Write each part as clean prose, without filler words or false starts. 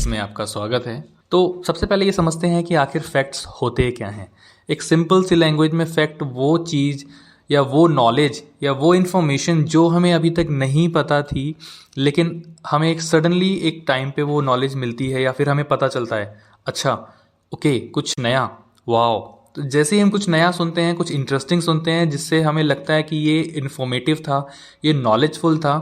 Facts में आपका स्वागत है। तो सबसे पहले ये समझते हैं कि आखिर फैक्ट्स होते क्या हैं। एक सिंपल सी लैंग्वेज में फैक्ट वो चीज़ या वो नॉलेज या वो इन्फॉर्मेशन जो हमें अभी तक नहीं पता थी, लेकिन हमें एक सडनली एक टाइम पे वो नॉलेज मिलती है या फिर हमें पता चलता है, अच्छा ओके कुछ नया, वाओ। तो जैसे ही हम कुछ नया सुनते हैं, कुछ इंटरेस्टिंग सुनते हैं जिससे हमें लगता है कि ये इन्फॉर्मेटिव था, ये नॉलेजफुल था,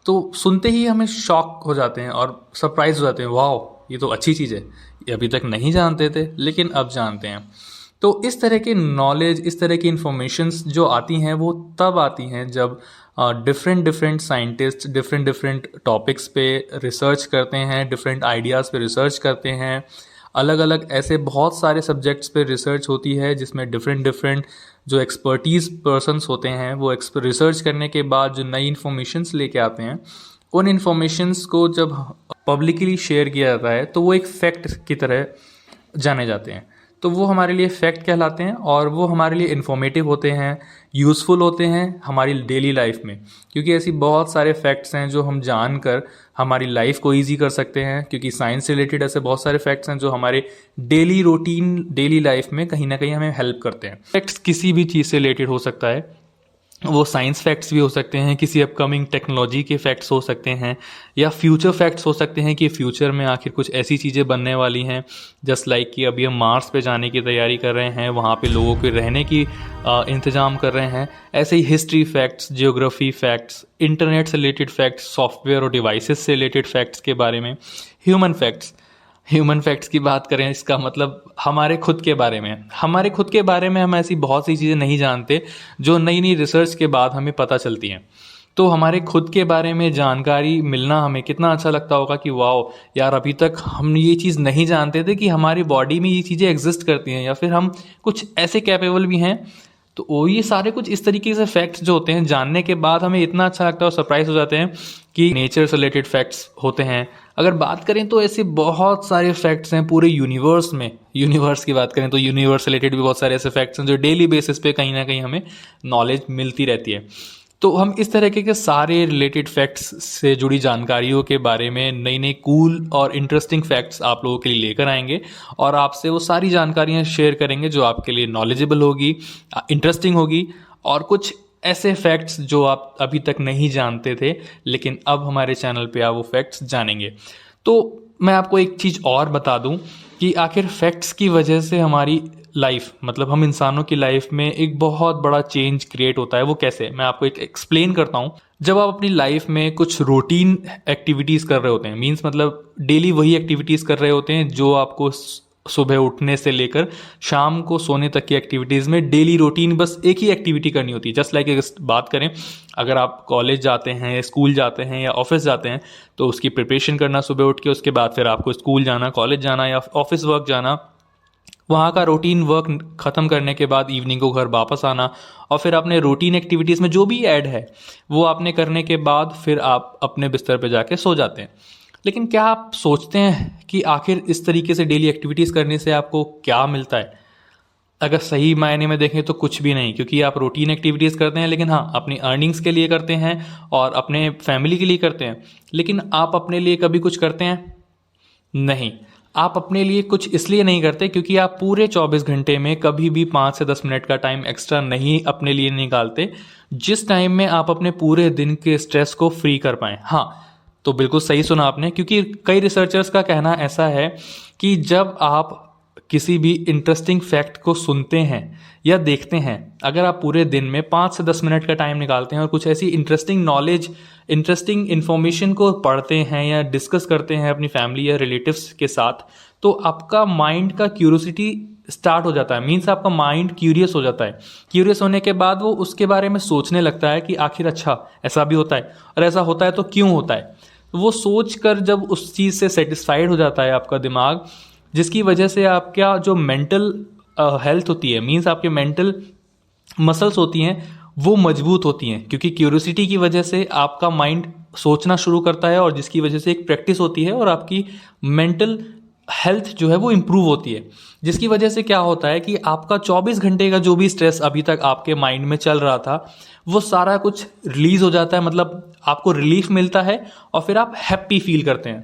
तो सुनते ही हमें शॉक हो जाते हैं और सरप्राइज हो जाते हैं, वाओ ये तो अच्छी चीज़ है, ये अभी तक नहीं जानते थे लेकिन अब जानते हैं। तो इस तरह के नॉलेज, इस तरह की इंफॉर्मेशंस जो आती हैं वो तब आती हैं जब different different scientist different different topics पे रिसर्च करते हैं, डिफरेंट आइडियाज़ पे रिसर्च करते हैं। अलग अलग ऐसे बहुत सारे सब्जेक्ट्स पे रिसर्च होती है जिसमें डिफरेंट डिफरेंट जो एक्सपर्टीज़ पर्सन्स होते हैं वो रिसर्च करने के बाद जो नई इन्फॉर्मेशंस लेके आते हैं, उन इन्फॉर्मेशंस को जब पब्लिकली शेयर किया जाता है तो वो एक फैक्ट की तरह जाने जाते हैं। तो वो हमारे लिए फैक्ट कहलाते हैं और वो हमारे लिए इन्फॉर्मेटिव होते हैं, यूज़फुल होते हैं हमारी डेली लाइफ में, क्योंकि ऐसी बहुत सारे फैक्ट्स हैं जो हम जानकर हमारी लाइफ को इजी कर सकते हैं। क्योंकि साइंस से रिलेटेड ऐसे बहुत सारे फैक्ट्स हैं जो हमारे डेली रूटीन, डेली लाइफ में कहीं ना कहीं हमें हेल्प करते हैं। फैक्ट्स किसी भी चीज़ से रिलेटेड हो सकता है, वो साइंस फैक्ट्स भी हो सकते हैं, किसी अपकमिंग टेक्नोलॉजी के फैक्ट्स हो सकते हैं, या फ्यूचर फैक्ट्स हो सकते हैं कि फ्यूचर में आखिर कुछ ऐसी चीज़ें बनने वाली हैं, जस्ट लाइक कि अभी हम मार्स पे जाने की तैयारी कर रहे हैं, वहाँ पे लोगों के रहने की इंतज़ाम कर रहे हैं। ऐसे ही history facts, geography facts, internet से रिलेटेड फैक्ट्स, सॉफ्टवेयर और डिवाइसेस से रिलेटेड फैक्ट्स के बारे में, ह्यूमन फैक्ट्स की बात करें, इसका मतलब हमारे खुद के बारे में हम ऐसी बहुत सी चीज़ें नहीं जानते जो नई नई रिसर्च के बाद हमें पता चलती हैं। तो हमारे खुद के बारे में जानकारी मिलना हमें कितना अच्छा लगता होगा कि वाओ यार, अभी तक हम ये चीज़ नहीं जानते थे कि हमारी बॉडी में ये चीज़ें एग्जिस्ट करती हैं या फिर हम कुछ ऐसे कैपेबल भी हैं। तो वो ये सारे कुछ इस तरीके से फैक्ट्स जो होते हैं जानने के बाद हमें इतना अच्छा लगता है और सरप्राइज हो जाते हैं कि नेचर से रिलेटेड फैक्ट्स होते हैं। अगर बात करें तो ऐसे बहुत सारे फैक्ट्स हैं पूरे यूनिवर्स में। यूनिवर्स की बात करें तो यूनिवर्स से रिलेटेड भी बहुत सारे ऐसे फैक्ट्स हैं जो डेली बेसिस पे कहीं ना कहीं हमें नॉलेज मिलती रहती है। तो हम इस तरीके के सारे रिलेटेड फैक्ट्स से जुड़ी जानकारियों के बारे में नई नई कूल और इंटरेस्टिंग फैक्ट्स आप लोगों के लिए लेकर आएंगे और आपसे वो सारी जानकारियां शेयर करेंगे जो आपके लिए नॉलेजेबल होगी, इंटरेस्टिंग होगी, और कुछ ऐसे फैक्ट्स जो आप अभी तक नहीं जानते थे लेकिन अब हमारे चैनल पे आप वो फैक्ट्स जानेंगे। तो मैं आपको एक चीज़ और बता दूं कि आखिर फैक्ट्स की वजह से हमारी लाइफ, मतलब हम इंसानों की लाइफ में एक बहुत बड़ा चेंज क्रिएट होता है। वो कैसे, मैं आपको एक एक्सप्लेन करता हूँ। जब आप अपनी लाइफ में कुछ रूटीन एक्टिविटीज़ कर रहे होते हैं, मीन्स मतलब डेली वही एक्टिविटीज़ कर रहे होते हैं जो आपको सुबह उठने से लेकर शाम को सोने तक की एक्टिविटीज़ में डेली रूटीन बस एक ही एक्टिविटी करनी होती है। जस्ट लाइक बात करें, अगर आप कॉलेज जाते हैं, स्कूल जाते हैं या ऑफिस जाते हैं तो उसकी प्रिपरेशन करना सुबह उठ के, उसके बाद फिर आपको स्कूल जाना, कॉलेज जाना या ऑफिस वर्क जाना, वहाँ का रूटीन वर्क ख़त्म करने के बाद इवनिंग को घर वापस आना, और फिर अपने रूटीन एक्टिविटीज़ में जो भी ऐड है वो आपने करने के बाद फिर आप अपने बिस्तर पे जाके सो जाते हैं। लेकिन क्या आप सोचते हैं कि आखिर इस तरीके से डेली एक्टिविटीज़ करने से आपको क्या मिलता है? अगर सही मायने में देखें तो कुछ भी नहीं, क्योंकि आप रूटीन एक्टिविटीज़ करते हैं, लेकिन हाँ अपनी अर्निंग्स के लिए करते हैं और अपने फैमिली के लिए करते हैं। लेकिन आप अपने लिए कभी कुछ करते हैं? नहीं। आप अपने लिए कुछ इसलिए नहीं करते क्योंकि आप पूरे 24 घंटे में कभी भी 5 से 10 मिनट का टाइम एक्स्ट्रा नहीं अपने लिए निकालते, जिस टाइम में आप अपने पूरे दिन के स्ट्रेस को फ्री कर पाएं। हाँ, तो बिल्कुल सही सुना आपने, क्योंकि कई रिसर्चर्स का कहना ऐसा है कि जब आप किसी भी इंटरेस्टिंग फैक्ट को सुनते हैं या देखते हैं, अगर आप पूरे दिन में 5 से 10 मिनट का टाइम निकालते हैं और कुछ ऐसी इंटरेस्टिंग नॉलेज, इंटरेस्टिंग इन्फॉर्मेशन को पढ़ते हैं या डिस्कस करते हैं अपनी फैमिली या रिलेटिव्स के साथ, तो आपका माइंड का क्यूरियोसिटी स्टार्ट हो जाता है। मीन्स आपका माइंड क्यूरियस हो जाता है। क्यूरियस होने के बाद वो उसके बारे में सोचने लगता है कि आखिर अच्छा ऐसा भी होता है, और ऐसा होता है तो क्यों होता है। वो सोच कर जब उस चीज़ से सेटिस्फाइड हो जाता है आपका दिमाग, जिसकी वजह से आपका जो मेंटल हेल्थ होती है, मीन्स आपके मेंटल मसल्स होती हैं, वो मजबूत होती हैं, क्योंकि क्यूरियोसिटी की वजह से आपका माइंड सोचना शुरू करता है और जिसकी वजह से एक प्रैक्टिस होती है और आपकी मेंटल हेल्थ जो है वो इम्प्रूव होती है। जिसकी वजह से क्या होता है कि आपका 24 घंटे का जो भी स्ट्रेस अभी तक आपके माइंड में चल रहा था वो सारा कुछ रिलीज हो जाता है, मतलब आपको रिलीफ मिलता है और फिर आप हैप्पी फील करते हैं।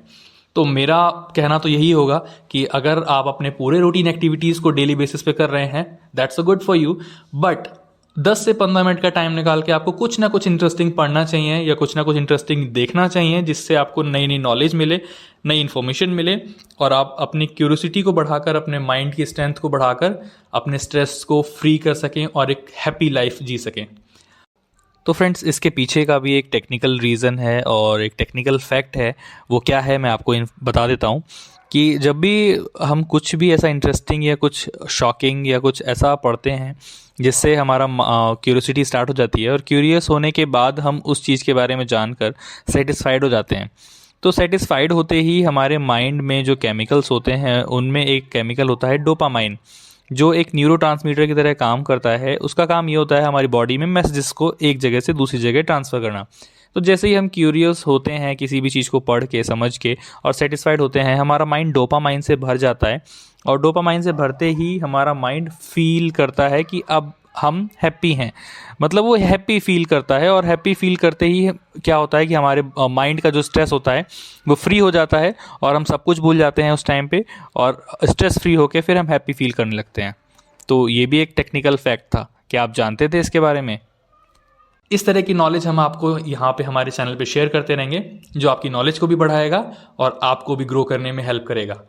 तो मेरा कहना तो यही होगा कि अगर आप अपने पूरे रूटीन एक्टिविटीज़ को डेली बेसिस पे कर रहे हैं, that's a good for you, but 10 से 15 मिनट का टाइम निकाल के आपको कुछ ना कुछ इंटरेस्टिंग पढ़ना चाहिए या कुछ ना कुछ इंटरेस्टिंग देखना चाहिए, जिससे आपको नई नई नॉलेज मिले, नई इन्फॉर्मेशन मिले, और आप अपनी क्यूरियोसिटी को बढ़ाकर, अपने माइंड की स्ट्रेंथ को बढ़ाकर अपने स्ट्रेस को फ्री कर सकें और एक हैप्पी लाइफ जी सकें। तो फ्रेंड्स, इसके पीछे का भी एक टेक्निकल रीज़न है और एक टेक्निकल फैक्ट है। वो क्या है मैं आपको बता देता हूँ कि जब भी हम कुछ भी ऐसा इंटरेस्टिंग या कुछ शॉकिंग या कुछ ऐसा पढ़ते हैं जिससे हमारा क्यूरियोसिटी स्टार्ट हो जाती है, और क्यूरियस होने के बाद हम उस चीज़ के बारे में जानकर सेटिस्फाइड हो जाते हैं, तो सेटिस्फाइड होते ही हमारे माइंड में जो केमिकल्स होते हैं उनमें एक केमिकल होता है डोपामाइन, जो एक न्यूरोट्रांसमीटर की तरह काम करता है। उसका काम ये होता है हमारी बॉडी में मैसेजेस को एक जगह से दूसरी जगह ट्रांसफ़र करना। तो जैसे ही हम क्यूरियस होते हैं किसी भी चीज़ को पढ़ के, समझ के, और सेटिस्फाइड होते हैं, हमारा माइंड डोपामाइन से भर जाता है, और डोपामाइन से भरते ही हमारा माइंड फील करता है कि अब हम हैप्पी हैं, मतलब वो हैप्पी फील करता है। और हैप्पी फील करते ही क्या होता है कि हमारे माइंड का जो स्ट्रेस होता है वो फ्री हो जाता है, और हम सब कुछ भूल जाते हैं उस टाइम पे, और स्ट्रेस फ्री होके फिर हम हैप्पी फील करने लगते हैं। तो ये भी एक टेक्निकल फैक्ट था। क्या आप जानते थे इसके बारे में? इस तरह की नॉलेज हम आपको यहाँ पे हमारे चैनल पे शेयर करते रहेंगे, जो आपकी नॉलेज को भी बढ़ाएगा और आपको भी ग्रो करने में हेल्प करेगा।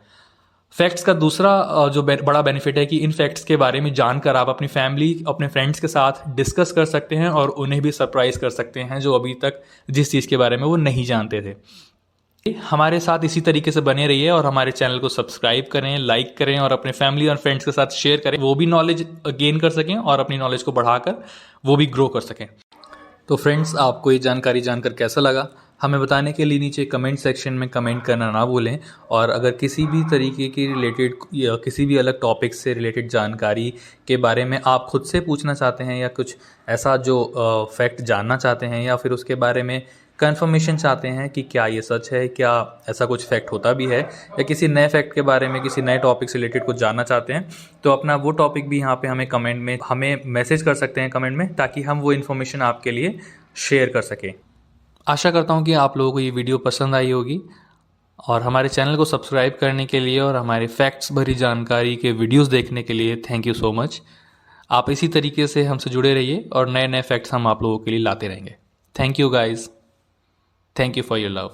फैक्ट्स का दूसरा जो बड़ा बेनिफिट है कि इन फैक्ट्स के बारे में जानकर आप अपनी फैमिली, अपने फ्रेंड्स के साथ डिस्कस कर सकते हैं और उन्हें भी सरप्राइज कर सकते हैं, जो अभी तक जिस चीज़ के बारे में वो नहीं जानते थे। हमारे साथ इसी तरीके से बने रहिए और हमारे चैनल को सब्सक्राइब करें, लाइक करें और अपने फैमिली और फ्रेंड्स के साथ शेयर करें, वो भी नॉलेज गेन कर सकें और अपनी नॉलेज को बढ़ाकर वो भी ग्रो कर सकें। तो फ्रेंड्स, आपको ये जानकारी जानकर कैसा लगा हमें बताने के लिए नीचे कमेंट सेक्शन में कमेंट करना ना भूलें। और अगर किसी भी तरीके की रिलेटेड या किसी भी अलग टॉपिक से रिलेटेड जानकारी के बारे में आप खुद से पूछना चाहते हैं, या कुछ ऐसा जो फैक्ट जानना चाहते हैं, या फिर उसके बारे में कंफर्मेशन चाहते हैं कि क्या ये सच है, क्या ऐसा कुछ फैक्ट होता भी है, या किसी नए फैक्ट के बारे में, किसी नए टॉपिक से रिलेटेड कुछ जानना चाहते हैं, तो अपना वो टॉपिक भी यहाँ पे हमें कमेंट में हमें मैसेज कर सकते हैं कमेंट में, ताकि हम वो इन्फॉर्मेशन आपके लिए शेयर कर सकें। आशा करता हूँ कि आप लोगों को ये वीडियो पसंद आई होगी, और हमारे चैनल को सब्सक्राइब करने के लिए और हमारे फैक्ट्स भरी जानकारी के वीडियोस देखने के लिए थैंक यू सो मच। आप इसी तरीके से हमसे जुड़े रहिए और नए नए फैक्ट्स हम आप लोगों के लिए लाते रहेंगे। Thank you guys, thank you for your love.